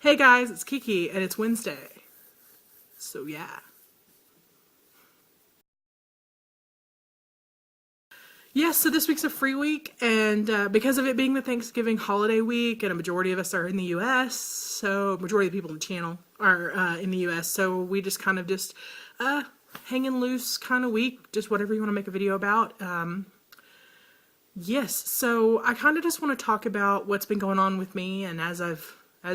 Hey guys, it's Kiki, and it's Wednesday. So yeah. Yes, so this week's a free week, and because of it being the Thanksgiving holiday week, and a majority of us are in the U.S., so majority of the people on the channel are in the U.S., so we just kind of just hanging loose kind of week, just whatever you want to make a video about. Yes, so I kind of just want to talk about what's been going on with me, and as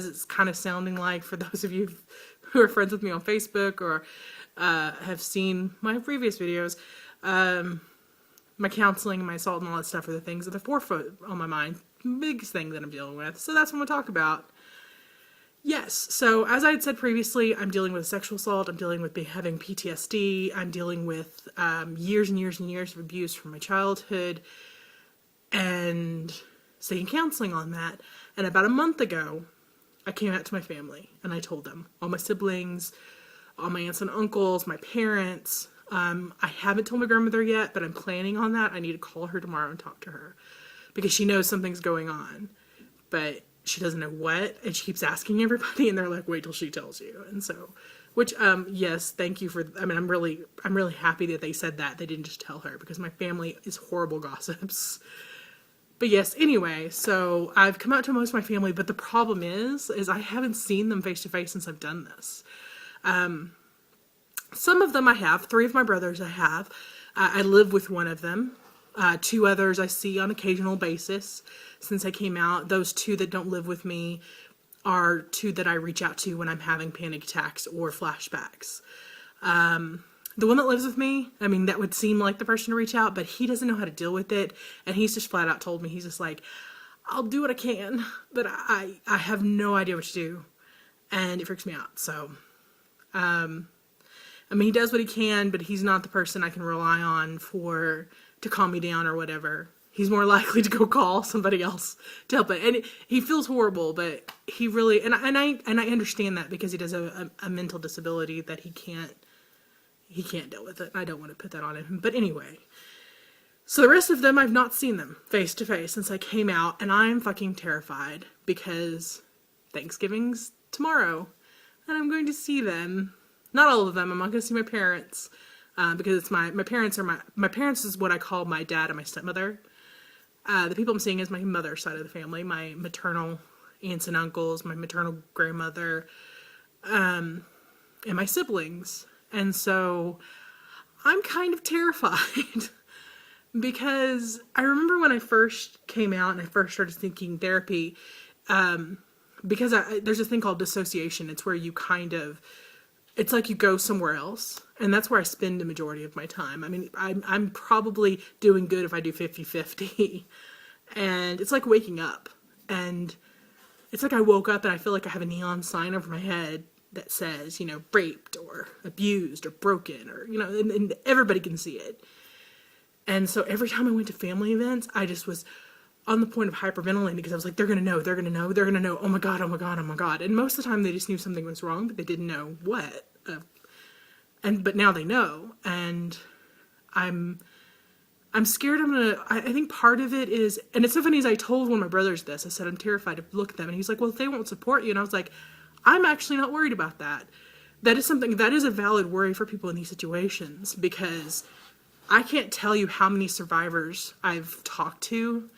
it's kind of sounding like for those of you who are friends with me on Facebook or have seen my previous videos, my counseling, my assault, and all that stuff are the things at the forefront on my mind. Biggest thing that I'm dealing with. So that's what I'm going to talk about. Yes, so as I had said previously, I'm dealing with sexual assault. I'm dealing with having PTSD. I'm dealing with years and years and years of abuse from my childhood and seeking counseling on that. And about a month ago, I came out to my family and I told them, all my siblings, all my aunts and uncles, my parents. I haven't told my grandmother yet, but I'm planning on that. I need to call her tomorrow and talk to her because she knows something's going on, but she doesn't know what, and she keeps asking everybody, and they're like, wait till she tells you. And so, which, yes, thank you for, I mean, I'm really happy that they said that. They didn't just tell her, because my family is horrible gossips. But yes, anyway, so I've come out to most of my family, but the problem is I haven't seen them face to face since I've done this. Some of them I have. 3 of my brothers I have. I live with one of them. 2 others I see on occasional basis since I came out. Those 2 that don't live with me are 2 that I reach out to when I'm having panic attacks or flashbacks. The one that lives with me, I mean, that would seem like the person to reach out, but he doesn't know how to deal with it. And he's just flat out told me, he's just like, I'll do what I can, but I have no idea what to do. And it freaks me out. So, I mean, he does what he can, but he's not the person I can rely on to calm me down or whatever. He's more likely to go call somebody else to help it. And he feels horrible, but he really, and I understand that because he does a mental disability that he can't deal with it. I don't want to put that on him. But anyway, so the rest of them, I've not seen them face to face since I came out, and I'm fucking terrified because Thanksgiving's tomorrow, and I'm going to see them. Not all of them. I'm not going to see my parents because it's my parents are my parents is what I call my dad and my stepmother. The people I'm seeing is my mother's side of the family, my maternal aunts and uncles, my maternal grandmother, and my siblings. And so I'm kind of terrified because I remember when I first came out and I first started thinking therapy, because there's a thing called dissociation. It's where you it's like you go somewhere else, and that's where I spend the majority of my time. I mean, I'm probably doing good if I do 50-50, and it's like waking up, and it's like I woke up and I feel like I have a neon sign over my head that says, raped or abused or broken, or, and everybody can see it. And so every time I went to family events, I just was on the point of hyperventilating because I was like, they're going to know, they're going to know, they're going to know. Oh my God, oh my God, oh my God. And most of the time they just knew something was wrong, but they didn't know what. But now they know. And I'm scared I think part of it is, and it's so funny, as I told one of my brothers this, I said, I'm terrified to look at them. And he's like, well, if they won't support you. And I was like, I'm actually not worried about that. That is a valid worry for people in these situations, because I can't tell you how many survivors I've talked to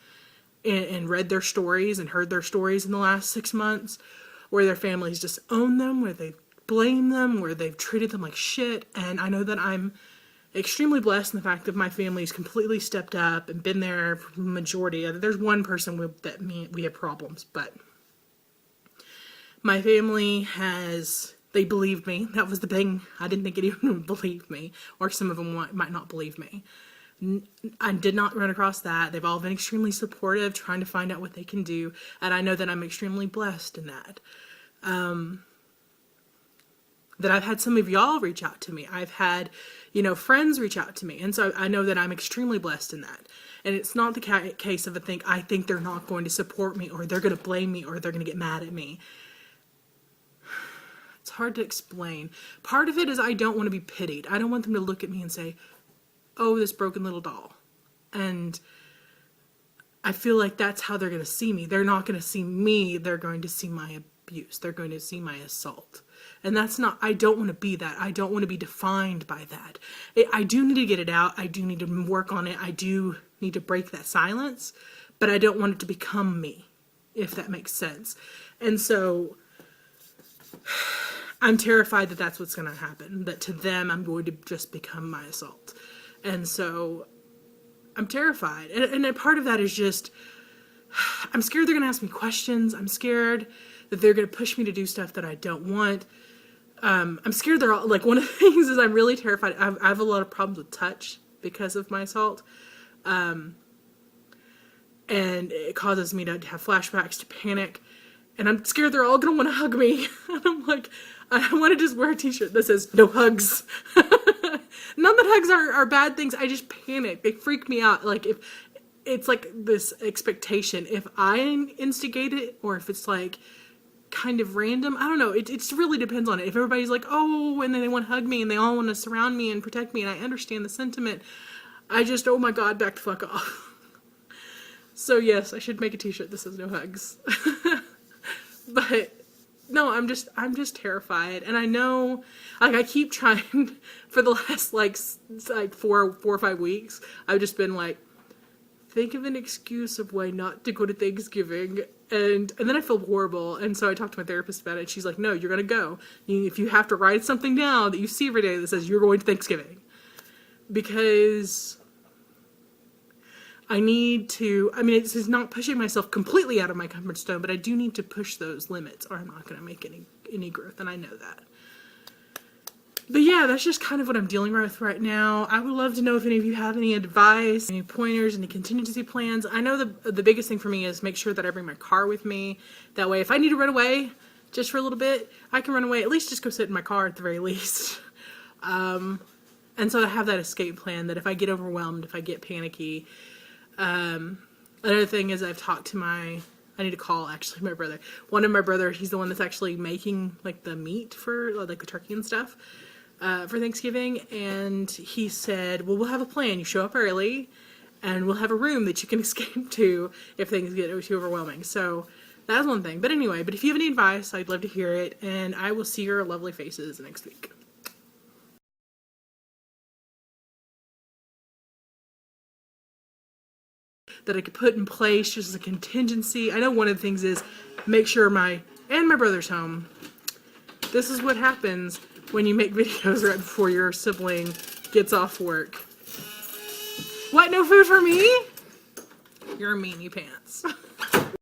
and read their stories and heard their stories in the last 6 months, where their families just own them, where they blame them, where they've treated them like shit. And I know that I'm extremely blessed in the fact that my family's completely stepped up and been there for the majority. There's one person we have problems, but my family they believed me. That was the thing. I didn't think anyone would believe me, or some of them might not believe me. I did not run across that. They've all been extremely supportive, trying to find out what they can do, and I know that I'm extremely blessed in that. That I've had some of y'all reach out to me. I've had, friends reach out to me, and so I know that I'm extremely blessed in that. And it's not the case of I think they're not going to support me, or they're going to blame me, or they're going to get mad at me. It's hard to explain. Part of it is I don't want to be pitied. I don't want them to look at me and say, oh, this broken little doll. And I feel like that's how they're going to see me. They're not going to see me. They're going to see my abuse. They're going to see my assault. And that's not, I don't want to be that. I don't want to be defined by that. I do need to get it out. I do need to work on it. I do need to break that silence, but I don't want it to become me, if that makes sense. And so I'm terrified that that's what's going to happen, that to them I'm going to just become my assault. And so I'm terrified. And a part of that is just, I'm scared they're going to ask me questions. I'm scared that they're going to push me to do stuff that I don't want. I'm scared they're all, like, one of the things is I'm really terrified. I have a lot of problems with touch because of my assault. And it causes me to have flashbacks, to panic. And I'm scared they're all going to want to hug me. And I'm like, I want to just wear a t-shirt that says, no hugs. Not that hugs are bad things. I just panic. They freak me out. Like, if it's like this expectation, if I instigate it, or if it's like kind of random, I don't know. It really depends on it. If everybody's like, oh, and then they want to hug me and they all want to surround me and protect me, and I understand the sentiment, I just, oh my God, back the fuck off. So yes, I should make a t-shirt that says no hugs. But no, I'm just terrified. And I know, like, I keep trying for the last like 4 or 5 weeks. I've just been like, think of an excuse of why not to go to Thanksgiving. And then I feel horrible. And so I talked to my therapist about it. And she's like, no, you're going to go. If you have to write something down that you see every day that says you're going to Thanksgiving. Because I need to, I mean, it's not pushing myself completely out of my comfort zone, but I do need to push those limits or I'm not going to make any growth. And I know that. But yeah, that's just kind of what I'm dealing with right now. I would love to know if any of you have any advice, any pointers, any contingency plans. I know the biggest thing for me is make sure that I bring my car with me. That way, if I need to run away just for a little bit, I can run away. At least just go sit in my car at the very least. And so I have that escape plan that if I get overwhelmed, if I get panicky. Another thing is I've talked to I need to call actually my brother. One of my brother, he's the one that's actually making like the meat for like the turkey and stuff. For Thanksgiving, and he said, well, we'll have a plan. You show up early, and we'll have a room that you can escape to if things get too overwhelming. So that's one thing. But anyway, if you have any advice, I'd love to hear it, and I will see your lovely faces next week. That I could put in place just as a contingency. I know one of the things is make sure my brother's home. This is what happens when you make videos right before your sibling gets off work. What, no food for me? You're a meanie pants.